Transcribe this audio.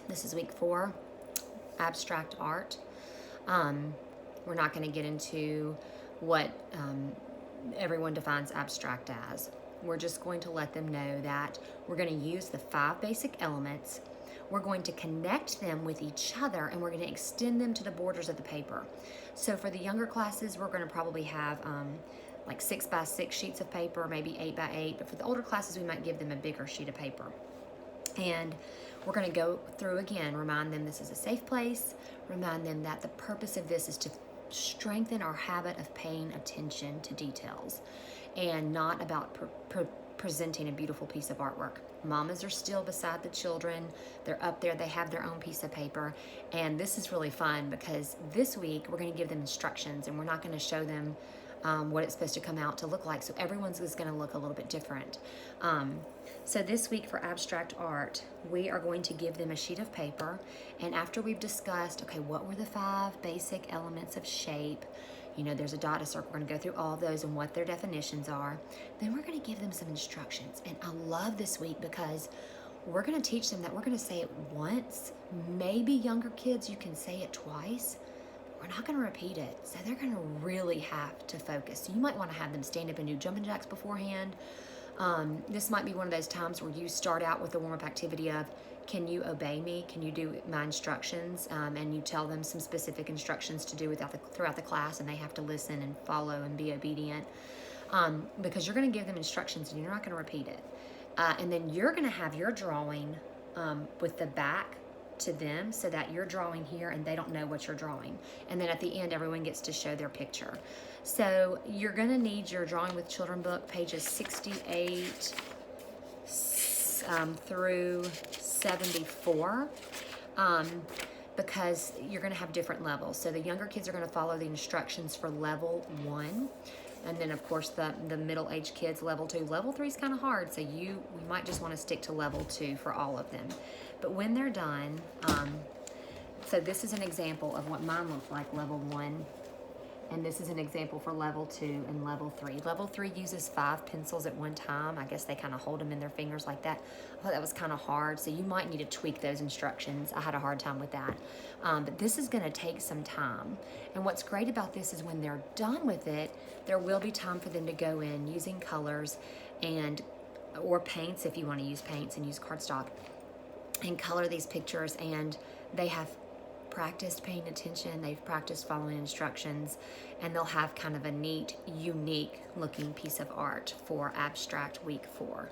This is week 4, abstract art. We're not going to get into what everyone defines abstract as. We're just going to let them know that we're going to use the 5 basic elements. We're going to connect them with each other, and we're going to extend them to the borders of the paper. So for the younger classes, we're going to probably have like 6 by 6 sheets of paper, maybe 8 by 8. But for the older classes, we might give them a bigger sheet of paper. And we're going to go through again, remind them this is a safe place, remind them that the purpose of this is to strengthen our habit of paying attention to details and not about presenting a beautiful piece of artwork. Mamas are still beside the children. They're up there. They have their own piece of paper. And this is really fun because this week we're going to give them instructions, and we're not going to show them what it's supposed to come out to look like. So everyone's is going to look a little bit different. So this week for abstract art, we are going to give them a sheet of paper. And after we've discussed, okay, what were the 5 basic elements of shape? You know, there's a dot, a circle. We're going to go through all of those and what their definitions are. Then we're going to give them some instructions. And I love this week because we're going to teach them that we're going to say it once. Maybe younger kids, you can say it twice. We're not going to repeat it. So they're going to really have to focus. So you might want to have them stand up and do jumping jacks beforehand. This might be one of those times where you start out with the warm-up activity of, can you obey me? Can you do my instructions? And you tell them some specific instructions to do throughout the class, and they have to listen and follow and be obedient. Because you're going to give them instructions and you're not going to repeat it. And then you're going to have your drawing with the back to them so that you're drawing here and they don't know what you're drawing. And then at the end, everyone gets to show their picture. So you're going to need your Drawing with Children book, pages 68 through 74, because you're going to have different levels. So the younger kids are going to follow the instructions for level 1. And then, of course, the middle-aged kids, level 2. Level 3 is kind of hard, so we might just want to stick to level 2 for all of them. But when they're done, so this is an example of what mine looked like, level 1. And this is an example for level 2 and level 3. Level 3 uses 5 pencils at one time. I guess they kind of hold them in their fingers like that. I thought that was kind of hard, so you might need to tweak those instructions. I had a hard time with that. But this is going to take some time. And what's great about this is when they're done with it, there will be time for them to go in using colors or paints if you want to use paints and use cardstock and color these pictures. And they have practiced paying attention, they've practiced following instructions, and they'll have kind of a neat, unique looking piece of art for abstract week 4.